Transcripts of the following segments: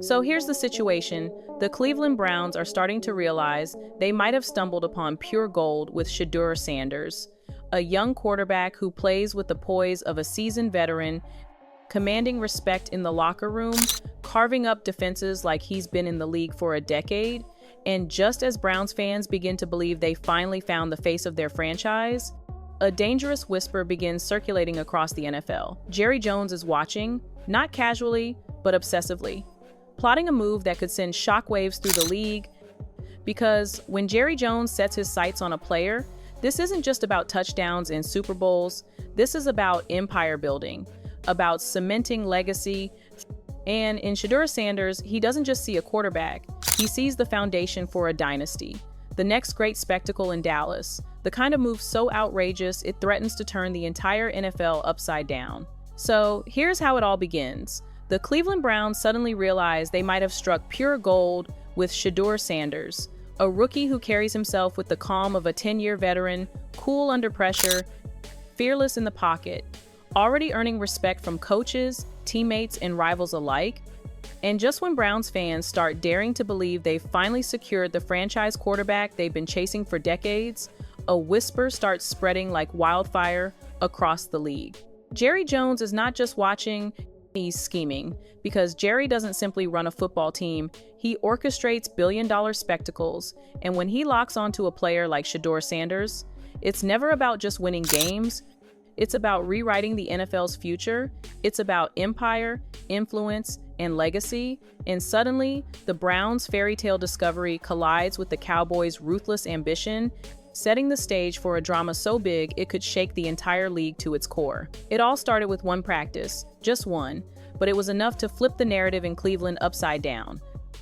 So here's the situation. The Cleveland Browns are starting to realize they might have stumbled upon pure gold with Shedeur Sanders, a young quarterback who plays with the poise of a seasoned veteran, commanding respect in the locker room, carving up defenses like he's been in the league for a decade. And just as Browns fans begin to believe they finally found the face of their franchise, a dangerous whisper begins circulating across the NFL. Jerry Jones is watching, not casually, but obsessively, plotting a move that could send shockwaves through the league. Because when Jerry Jones sets his sights on a player, this isn't just about touchdowns and Super Bowls. This is about empire building, about cementing legacy. And in Shedeur Sanders, he doesn't just see a quarterback, he sees the foundation for a dynasty, the next great spectacle in Dallas, the kind of move so outrageous it threatens to turn the entire NFL upside down. So here's how it all begins. The Cleveland Browns suddenly realize they might have struck pure gold with Shedeur Sanders, a rookie who carries himself with the calm of a 10-year veteran, cool under pressure, fearless in the pocket, already earning respect from coaches, teammates, and rivals alike. And just when Browns fans start daring to believe they've finally secured the franchise quarterback they've been chasing for decades, a whisper starts spreading like wildfire across the league. Jerry Jones is not just watching, he's scheming, because Jerry doesn't simply run a football team, he orchestrates billion-dollar spectacles, and when he locks onto a player like Shedeur Sanders, it's never about just winning games, it's about rewriting the NFL's future, it's about empire, influence, and legacy, and suddenly, the Browns' fairy tale discovery collides with the Cowboys' ruthless ambition, setting the stage for a drama so big it could shake the entire league to its core. It all started with one practice, just one, but it was enough to flip the narrative in Cleveland upside down.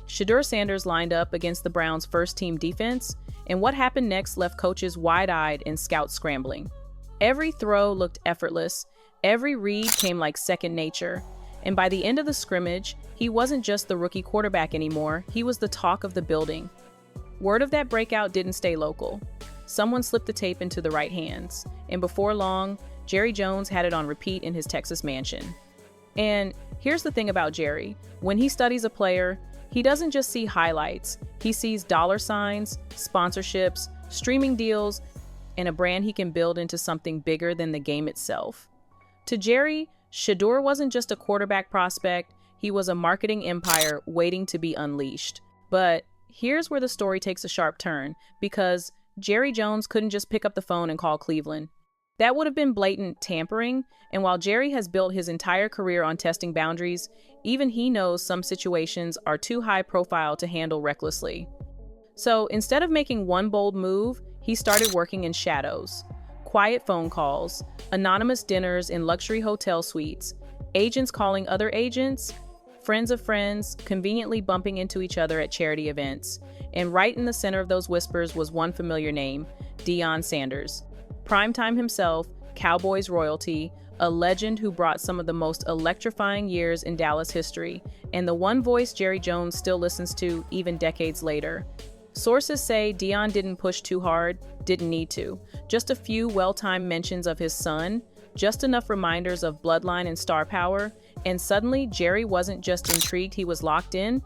Shedeur Sanders lined up against the Browns' first-team defense, and what happened next left coaches wide-eyed and scouts scrambling. Every throw looked effortless, every read came like second nature, and by the end of the scrimmage, he wasn't just the rookie quarterback anymore, he was the talk of the building. Word of that breakout didn't stay local. Someone slipped the tape into the right hands, and before long, Jerry Jones had it on repeat in his Texas mansion. And here's the thing about Jerry. When he studies a player, he doesn't just see highlights. He sees dollar signs, sponsorships, streaming deals, and a brand he can build into something bigger than the game itself. To Jerry, Shedeur wasn't just a quarterback prospect, he was a marketing empire waiting to be unleashed. But here's where the story takes a sharp turn, because Jerry Jones couldn't just pick up the phone and call Cleveland. That would have been blatant tampering, and while Jerry has built his entire career on testing boundaries, even he knows some situations are too high profile to handle recklessly. So instead of making one bold move, he started working in shadows. Quiet phone calls, anonymous dinners in luxury hotel suites, agents calling other agents, friends of friends conveniently bumping into each other at charity events. And right in the center of those whispers was one familiar name, Deion Sanders. Primetime himself, Cowboys royalty, a legend who brought some of the most electrifying years in Dallas history, and the one voice Jerry Jones still listens to even decades later. Sources say Deion didn't push too hard, didn't need to. Just a few well-timed mentions of his son, just enough reminders of bloodline and star power, and suddenly Jerry wasn't just intrigued, he was locked in,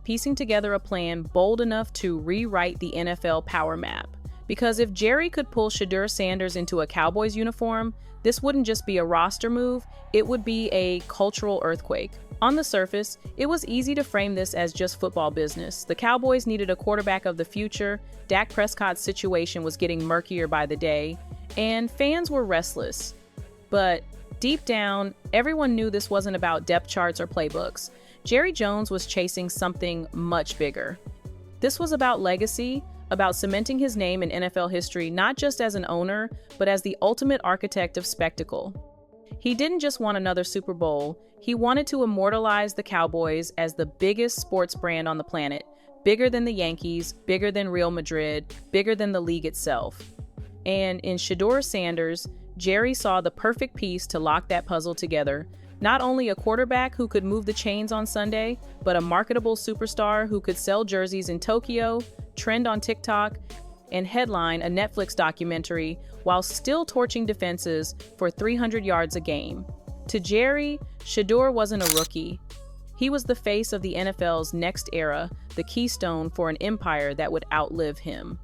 piecing together a plan bold enough to rewrite the NFL power map. Because if Jerry could pull Shedeur Sanders into a Cowboys uniform, this wouldn't just be a roster move, it would be a cultural earthquake. On the surface, it was easy to frame this as just football business. The Cowboys needed a quarterback of the future, Dak Prescott's situation was getting murkier by the day, and fans were restless. But deep down, everyone knew this wasn't about depth charts or playbooks. Jerry Jones was chasing something much bigger. This was about legacy, about cementing his name in NFL history not just as an owner, but as the ultimate architect of spectacle. He didn't just want another Super Bowl, he wanted to immortalize the Cowboys as the biggest sports brand on the planet, bigger than the Yankees, bigger than Real Madrid, bigger than the league itself. And in Shedeur Sanders, Jerry saw the perfect piece to lock that puzzle together. Not only a quarterback who could move the chains on Sunday, but a marketable superstar who could sell jerseys in Tokyo, trend on TikTok, and headline a Netflix documentary while still torching defenses for 300 yards a game. To Jerry, Shedeur wasn't a rookie. He was the face of the NFL's next era, the keystone for an empire that would outlive him.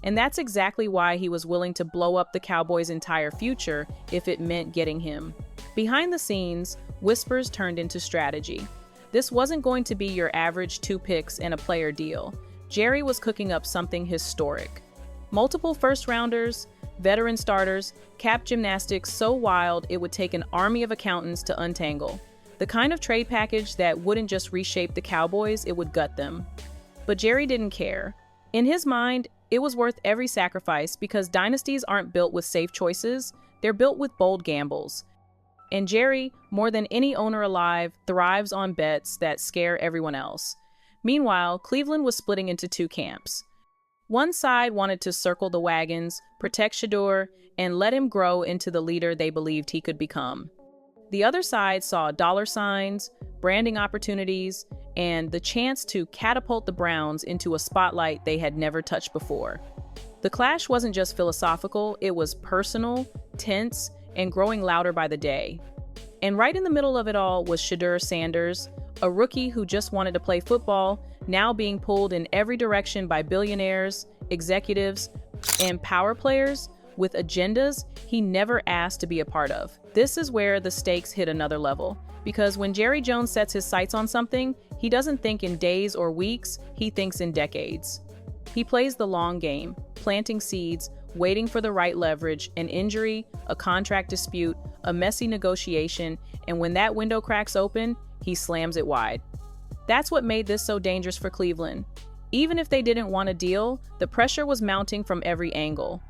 And that's exactly why he was willing to blow up the Cowboys' entire future if it meant getting him. Behind the scenes, whispers turned into strategy. This wasn't going to be your average 2 picks and a player deal. Jerry was cooking up something historic. Multiple first-rounders, veteran starters, cap gymnastics so wild it would take an army of accountants to untangle. The kind of trade package that wouldn't just reshape the Cowboys, it would gut them. But Jerry didn't care. In his mind, it was worth every sacrifice because dynasties aren't built with safe choices, they're built with bold gambles. And Jerry, more than any owner alive, thrives on bets that scare everyone else. Meanwhile, Cleveland was splitting into 2 camps. One side wanted to circle the wagons, protect Shedeur, and let him grow into the leader they believed he could become. The other side saw dollar signs, branding opportunities, and the chance to catapult the Browns into a spotlight they had never touched before. The clash wasn't just philosophical, it was personal, tense, and growing louder by the day. And right in the middle of it all was Shedeur Sanders, a rookie who just wanted to play football, now being pulled in every direction by billionaires, executives, and power players with agendas he never asked to be a part of. This is where the stakes hit another level, because when Jerry Jones sets his sights on something, he doesn't think in days or weeks, he thinks in decades. He plays the long game, planting seeds, waiting for the right leverage, an injury, a contract dispute, a messy negotiation, and when that window cracks open, he slams it wide. That's what made this so dangerous for Cleveland. Even if they didn't want a deal, the pressure was mounting from every angle.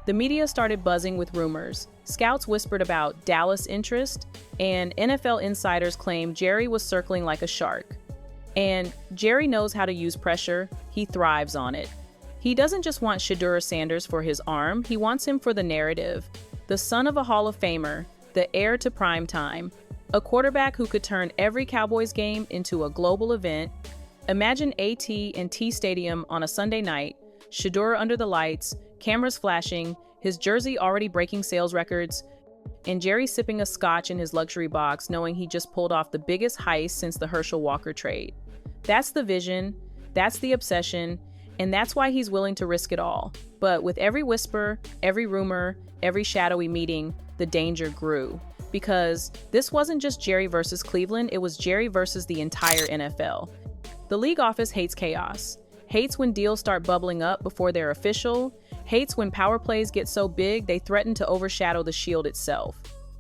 The media started buzzing with rumors. Scouts whispered about Dallas interest, and NFL insiders claimed Jerry was circling like a shark. And Jerry knows how to use pressure. He thrives on it. He doesn't just want Shedeur Sanders for his arm, he wants him for the narrative. The son of a Hall of Famer, the heir to prime time, a quarterback who could turn every Cowboys game into a global event. Imagine AT&T Stadium on a Sunday night, Shedeur under the lights, cameras flashing, his jersey already breaking sales records, and Jerry sipping a scotch in his luxury box knowing he just pulled off the biggest heist since the Herschel Walker trade. That's the vision, that's the obsession, and that's why he's willing to risk it all. But with every whisper, every rumor, every shadowy meeting, the danger grew. Because this wasn't just Jerry versus Cleveland, it was Jerry versus the entire NFL. The league office hates chaos, hates when deals start bubbling up before they're official, hates when power plays get so big they threaten to overshadow the shield itself.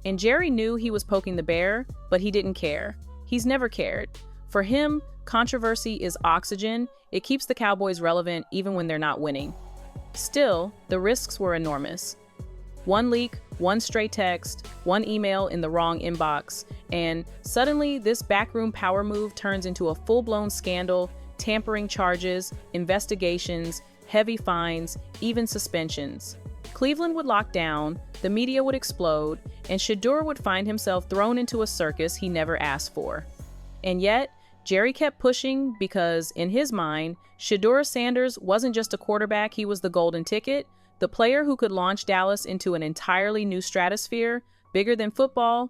And Jerry knew he was poking the bear, but he didn't care. He's never cared. For him, controversy is oxygen. It keeps the Cowboys relevant even when they're not winning. Still, the risks were enormous. One leak, one stray text, one email in the wrong inbox, and suddenly this backroom power move turns into a full-blown scandal, tampering charges, investigations, heavy fines, even suspensions. Cleveland would lock down, the media would explode, and Shedeur would find himself thrown into a circus he never asked for. And yet, Jerry kept pushing because, in his mind, Shedeur Sanders wasn't just a quarterback, he was the golden ticket, the player who could launch Dallas into an entirely new stratosphere, bigger than football,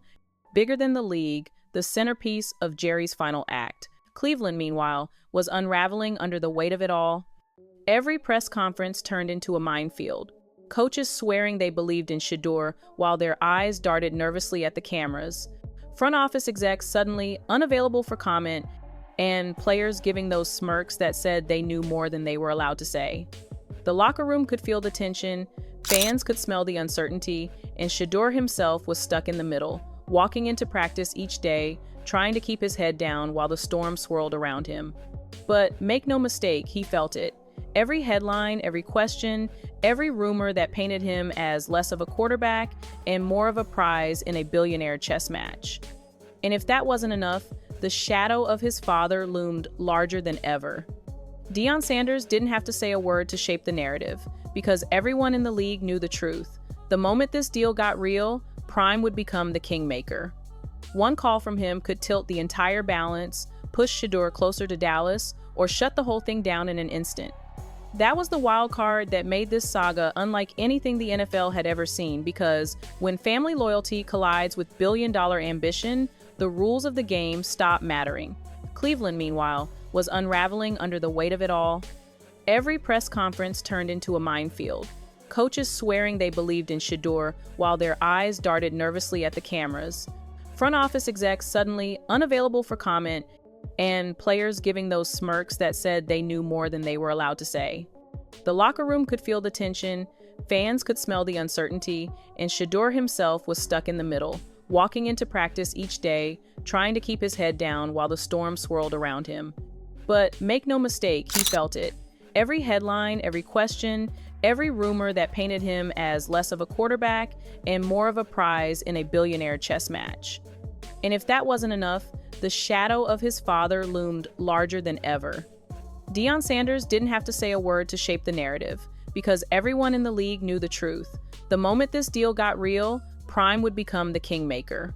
bigger than the league, the centerpiece of Jerry's final act. Cleveland, meanwhile, was unraveling under the weight of it all. Every press conference turned into a minefield. Coaches swearing they believed in Shedeur while their eyes darted nervously at the cameras. Front office execs suddenly unavailable for comment, and players giving those smirks that said they knew more than they were allowed to say. The locker room could feel the tension, fans could smell the uncertainty, and Shedeur himself was stuck in the middle, walking into practice each day, trying to keep his head down while the storm swirled around him. But make no mistake, he felt it. Every headline, every question, every rumor that painted him as less of a quarterback and more of a prize in a billionaire chess match. And if that wasn't enough, the shadow of his father loomed larger than ever. Deion Sanders didn't have to say a word to shape the narrative, because everyone in the league knew the truth. The moment this deal got real, Prime would become the kingmaker. One call from him could tilt the entire balance, push Shedeur closer to Dallas, or shut the whole thing down in an instant. That was the wild card that made this saga unlike anything the NFL had ever seen, because when family loyalty collides with billion-dollar ambition, the rules of the game stop mattering. Cleveland, meanwhile, was unraveling under the weight of it all. Every press conference turned into a minefield. Coaches swearing they believed in Shedeur while their eyes darted nervously at the cameras. Front office execs suddenly unavailable for comment, and players giving those smirks that said they knew more than they were allowed to say. The locker room could feel the tension, fans could smell the uncertainty, and Shedeur himself was stuck in the middle, walking into practice each day, trying to keep his head down while the storm swirled around him. But make no mistake, he felt it. Every headline, every question, every rumor that painted him as less of a quarterback and more of a prize in a billionaire chess match. And if that wasn't enough, the shadow of his father loomed larger than ever. Deion Sanders didn't have to say a word to shape the narrative, because everyone in the league knew the truth. The moment this deal got real, Prime would become the kingmaker.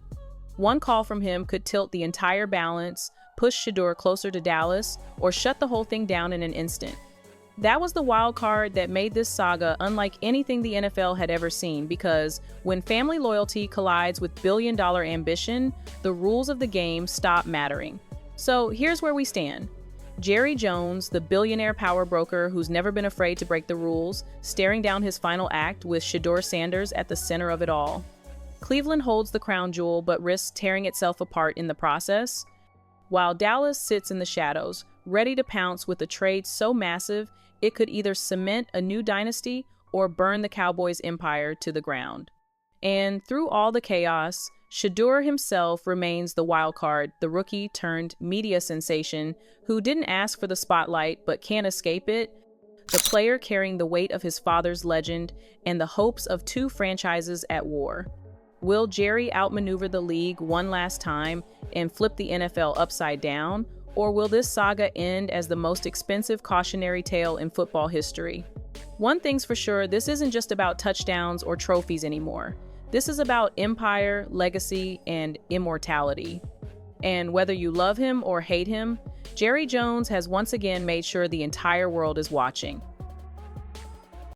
One call from him could tilt the entire balance, push Shedeur closer to Dallas, or shut the whole thing down in an instant. That was the wild card that made this saga unlike anything the NFL had ever seen, because when family loyalty collides with billion-dollar ambition, the rules of the game stop mattering. So here's where we stand. Jerry Jones, the billionaire power broker who's never been afraid to break the rules, staring down his final act with Shedeur Sanders at the center of it all. Cleveland holds the crown jewel but risks tearing itself apart in the process, while Dallas sits in the shadows, ready to pounce with a trade so massive it could either cement a new dynasty or burn the Cowboys' empire to the ground. And through all the chaos, Shedeur himself remains the wild card, the rookie turned media sensation who didn't ask for the spotlight but can't escape it, the player carrying the weight of his father's legend and the hopes of two franchises at war. Will Jerry outmaneuver the league one last time and flip the NFL upside down? Or will this saga end as the most expensive cautionary tale in football history? One thing's for sure, this isn't just about touchdowns or trophies anymore. This is about empire, legacy, and immortality. And whether you love him or hate him, Jerry Jones has once again made sure the entire world is watching.